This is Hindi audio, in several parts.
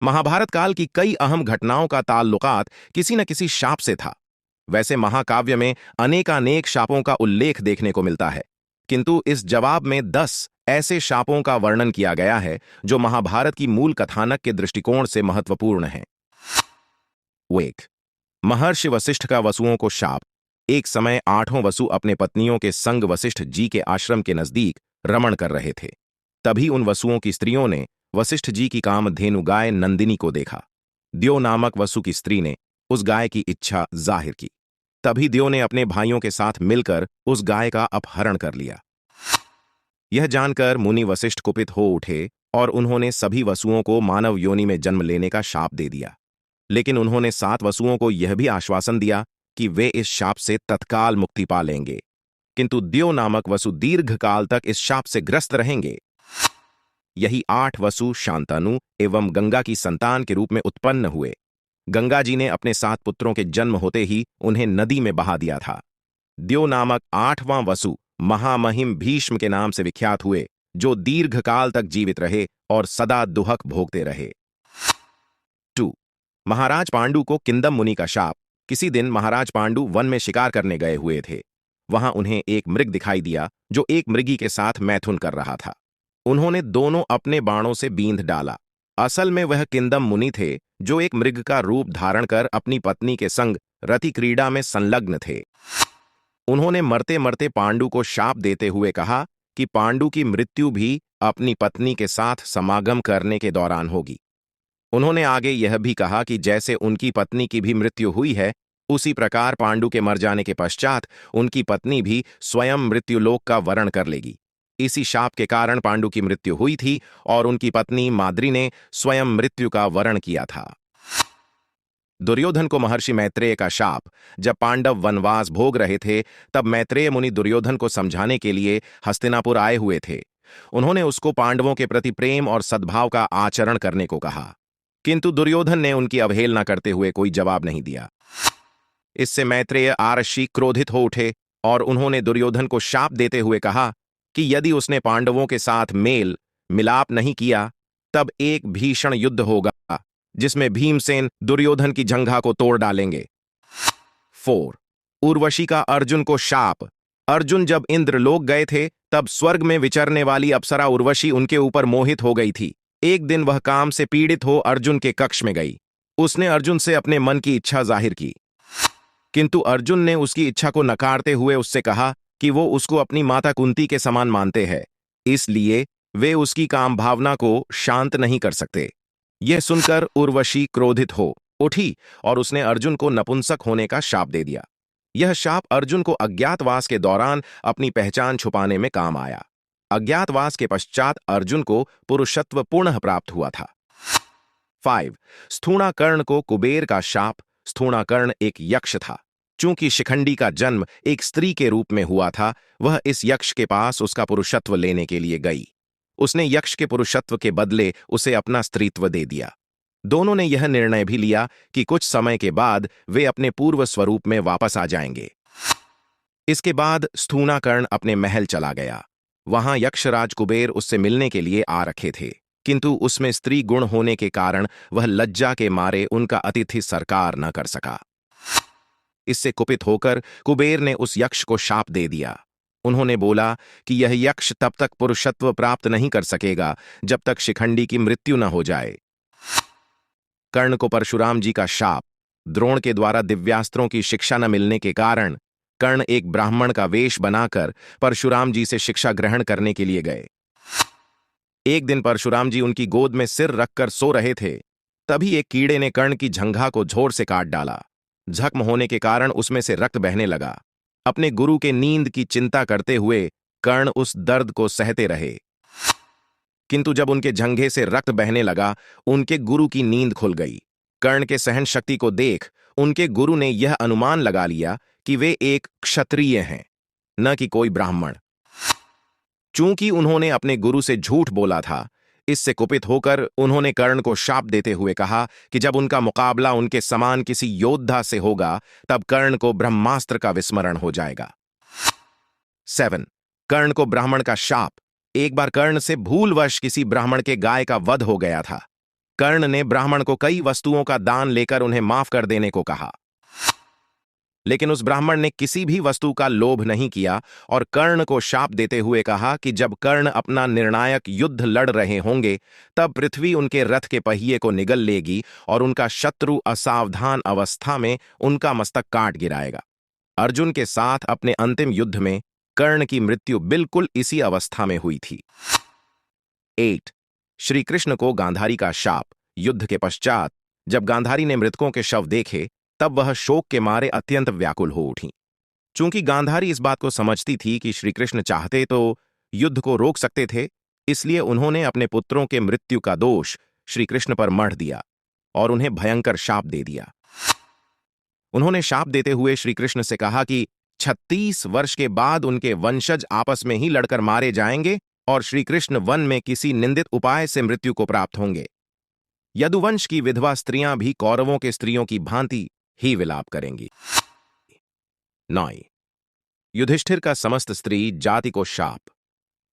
महाभारत काल की कई अहम घटनाओं का ताल्लुकात किसी न किसी शाप से था। वैसे महाकाव्य में अनेकानेक शापों का उल्लेख देखने को मिलता है, किंतु इस जवाब में 10 ऐसे शापों का वर्णन किया गया है जो महाभारत की मूल कथानक के दृष्टिकोण से महत्वपूर्ण हैं। वो एक, महर्षि वशिष्ठ का वसुओं को शाप। एक समय 8वां वसु अपने पत्नियों के संग वशिष्ठ जी के आश्रम के नजदीक रमण कर रहे थे। तभी उन वसुओं की स्त्रियों ने वशिष्ठ जी की कामधेनु गाय नंदिनी को देखा। द्यो नामक वसु की स्त्री ने उस गाय की इच्छा जाहिर की। तभी द्यो ने अपने भाइयों के साथ मिलकर उस गाय का अपहरण कर लिया। यह जानकर मुनि वशिष्ठ कुपित हो उठे और उन्होंने सभी वसुओं को मानव योनि में जन्म लेने का शाप दे दिया। लेकिन उन्होंने 7 वसुओं को यह भी आश्वासन दिया कि वे इस शाप से तत्काल मुक्ति पा लेंगे, किंतु द्यो नामक वसु दीर्घकाल तक इस शाप से ग्रस्त रहेंगे। यही 8 वसु शांतनु एवं गंगा की संतान के रूप में उत्पन्न हुए। गंगा जी ने अपने 7 पुत्रों के जन्म होते ही उन्हें नदी में बहा दिया था। द्यो नामक 8वां वसु महामहिम भीष्म के नाम से विख्यात हुए, जो दीर्घकाल तक जीवित रहे और सदा दुहक भोगते रहे। 2. महाराज पांडु को किंदम मुनि का शाप। किसी दिन महाराज पांडु वन में शिकार करने गए हुए थे। वहां उन्हें एक मृग दिखाई दिया जो एक मृगी के साथ मैथुन कर रहा था। उन्होंने दोनों अपने बाणों से बींध डाला। असल में वह किंदम मुनि थे, जो एक मृग का रूप धारण कर अपनी पत्नी के संग रति क्रीड़ा में संलग्न थे। उन्होंने मरते मरते पांडु को शाप देते हुए कहा कि पांडु की मृत्यु भी अपनी पत्नी के साथ समागम करने के दौरान होगी। उन्होंने आगे यह भी कहा कि जैसे उनकी पत्नी की भी मृत्यु हुई है, उसी प्रकार पांडु के मर जाने के पश्चात उनकी पत्नी भी स्वयं मृत्युलोक का वरण कर लेगी। इसी शाप के कारण पांडु की मृत्यु हुई थी और उनकी पत्नी माद्री ने स्वयं मृत्यु का वरण किया था। दुर्योधन को महर्षि मैत्रेय का शाप। जब पांडव वनवास भोग रहे थे, तब मैत्रेय मुनि दुर्योधन को समझाने के लिए हस्तिनापुर आए हुए थे। उन्होंने उसको पांडवों के प्रति प्रेम और सद्भाव का आचरण करने को कहा, किंतु दुर्योधन ने उनकी अवहेलना करते हुए कोई जवाब नहीं दिया। इससे मैत्रेय आरषि क्रोधित हो उठे और उन्होंने दुर्योधन को शाप देते हुए कहा कि यदि उसने पांडवों के साथ मेल मिलाप नहीं किया, तब एक भीषण युद्ध होगा जिसमें भीमसेन दुर्योधन की जंघा को तोड़ डालेंगे। 4. उर्वशी का अर्जुन को शाप। अर्जुन जब इंद्रलोक गए थे, तब स्वर्ग में विचरने वाली अप्सरा उर्वशी उनके ऊपर मोहित हो गई थी। एक दिन वह काम से पीड़ित हो अर्जुन के कक्ष में गई। उसने अर्जुन से अपने मन की इच्छा जाहिर की, किंतु अर्जुन ने उसकी इच्छा को नकारते हुए उससे कहा कि वो उसको अपनी माता कुंती के समान मानते हैं, इसलिए वे उसकी काम भावना को शांत नहीं कर सकते। यह सुनकर उर्वशी क्रोधित हो उठी और उसने अर्जुन को नपुंसक होने का शाप दे दिया। यह शाप अर्जुन को अज्ञातवास के दौरान अपनी पहचान छुपाने में काम आया। अज्ञातवास के पश्चात अर्जुन को पुरुषत्व पुनः प्राप्त हुआ था। 5. स्थूणाकर्ण को कुबेर का शाप। स्थूणाकर्ण एक यक्ष था। चूंकि शिखंडी का जन्म एक स्त्री के रूप में हुआ था, वह इस यक्ष के पास उसका पुरुषत्व लेने के लिए गई। उसने यक्ष के पुरुषत्व के बदले उसे अपना स्त्रीत्व दे दिया। दोनों ने यह निर्णय भी लिया कि कुछ समय के बाद वे अपने पूर्व स्वरूप में वापस आ जाएंगे। इसके बाद स्थूणाकर्ण अपने महल चला गया। वहां यक्षराज कुबेर उससे मिलने के लिए आ रखे थे, किंतु उसमें स्त्री गुण होने के कारण वह लज्जा के मारे उनका अतिथि सरकार न कर सका। इससे कुपित होकर कुबेर ने उस यक्ष को शाप दे दिया। उन्होंने बोला कि यह यक्ष तब तक पुरुषत्व प्राप्त नहीं कर सकेगा जब तक शिखंडी की मृत्यु न हो जाए। कर्ण को परशुराम जी का शाप। द्रोण के द्वारा दिव्यास्त्रों की शिक्षा न मिलने के कारण कर्ण एक ब्राह्मण का वेश बनाकर परशुराम जी से शिक्षा ग्रहण करने के लिए गए। एक दिन परशुराम जी उनकी गोद में सिर रखकर सो रहे थे। तभी एक कीड़े ने कर्ण की जंघा को जोर से काट डाला। जख्म होने के कारण उसमें से रक्त बहने लगा। अपने गुरु के नींद की चिंता करते हुए कर्ण उस दर्द को सहते रहे, किंतु जब उनके जंघे से रक्त बहने लगा, उनके गुरु की नींद खुल गई। कर्ण के सहन शक्ति को देख उनके गुरु ने यह अनुमान लगा लिया कि वे एक क्षत्रिय हैं, न कि कोई ब्राह्मण। चूंकि उन्होंने अपने गुरु से झूठ बोला था, इससे कुपित होकर उन्होंने कर्ण को शाप देते हुए कहा कि जब उनका मुकाबला उनके समान किसी योद्धा से होगा, तब कर्ण को ब्रह्मास्त्र का विस्मरण हो जाएगा। 7. कर्ण को ब्राह्मण का शाप। एक बार कर्ण से भूलवश किसी ब्राह्मण के गाय का वध हो गया था। कर्ण ने ब्राह्मण को कई वस्तुओं का दान लेकर उन्हें माफ कर देने को कहा, लेकिन उस ब्राह्मण ने किसी भी वस्तु का लोभ नहीं किया और कर्ण को शाप देते हुए कहा कि जब कर्ण अपना निर्णायक युद्ध लड़ रहे होंगे तब पृथ्वी उनके रथ के पहिए को निगल लेगी और उनका शत्रु असावधान अवस्था में उनका मस्तक काट गिराएगा। अर्जुन के साथ अपने अंतिम युद्ध में कर्ण की मृत्यु बिल्कुल इसी अवस्था में हुई थी। 8 श्री कृष्ण को गांधारी का शाप। युद्ध के पश्चात जब गांधारी ने मृतकों के शव देखे तब वह शोक के मारे अत्यंत व्याकुल हो उठी। चूंकि गांधारी इस बात को समझती थी कि श्री कृष्ण चाहते तो युद्ध को रोक सकते थे, इसलिए उन्होंने अपने पुत्रों के मृत्यु का दोष श्री कृष्ण पर मढ़ दिया और उन्हें भयंकर शाप दे दिया। उन्होंने शाप देते हुए श्री कृष्ण से कहा कि 36 वर्ष के बाद उनके वंशज आपस में ही लड़कर मारे जाएंगे और श्री कृष्ण वन में किसी निंदित उपाय से मृत्यु को प्राप्त होंगे। यदुवंश की विधवा स्त्रियां भी कौरवों के स्त्रियों की भांति ही विलाप करेंगी। 9 युधिष्ठिर का समस्त स्त्री जाति को शाप।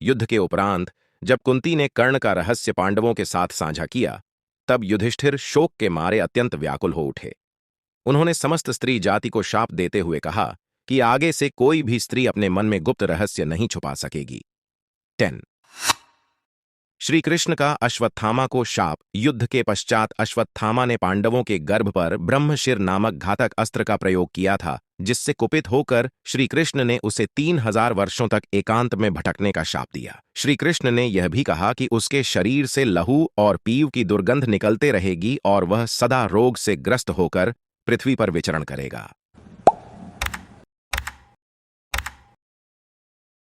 युद्ध के उपरांत जब कुंती ने कर्ण का रहस्य पांडवों के साथ साझा किया तब युधिष्ठिर शोक के मारे अत्यंत व्याकुल हो उठे। उन्होंने समस्त स्त्री जाति को शाप देते हुए कहा कि आगे से कोई भी स्त्री अपने मन में गुप्त रहस्य नहीं छुपा सकेगी। 10 श्री कृष्ण का अश्वत्थामा को शाप। युद्ध के पश्चात अश्वत्थामा ने पांडवों के गर्भ पर ब्रह्मशिर नामक घातक अस्त्र का प्रयोग किया था, जिससे कुपित होकर श्री कृष्ण ने उसे 3000 वर्षों तक एकांत में भटकने का शाप दिया। श्री कृष्ण ने यह भी कहा कि उसके शरीर से लहू और पीव की दुर्गंध निकलते रहेगी और वह सदा रोग से ग्रस्त होकर पृथ्वी पर विचरण करेगा।